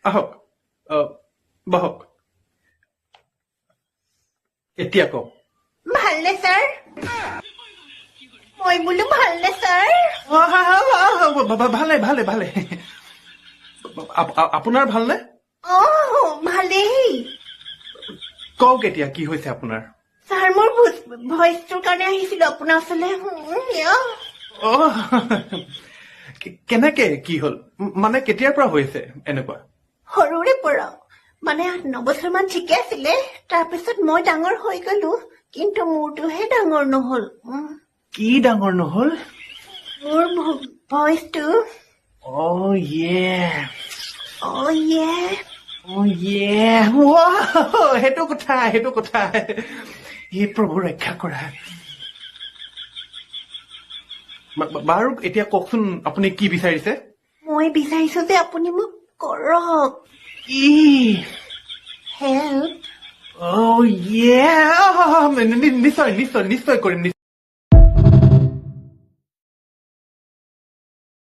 আহক বহক এতিয়া কওক ভালনে ছাৰ মই বোলো ভালনে ছাৰ ভালে ভালে ভালে আপোনাৰ ভালনে ভালেই কওক এতিয়া কি হৈছে আপোনাৰ ছাৰ মোৰ ভইচটোৰ কাৰণে আহিছিলো আপোনাৰ ওচৰলৈ কেনেকে কি হল মানে কেতিয়াৰ পৰা হৈছে এনেকুৱা সৰুৰে পৰা মানে 8-9 বছৰমান ঠিকে আছিলে তাৰপিছত মই ডাঙৰ হৈ গলো কিন্তু মোৰটোহে ডাঙৰ নহল কি ডাঙৰ নহল মোৰ ভইচটো সেইটো কথা হে প্ৰভু ৰক্ষা কৰা বাৰু এতিয়া কওকচোন আপুনি কি বিচাৰিছে মই বিচাৰিছো যে আপুনি মোক কৰক হেল্প নিশ্চয় নিশ্চয় নিশ্চয় কৰিম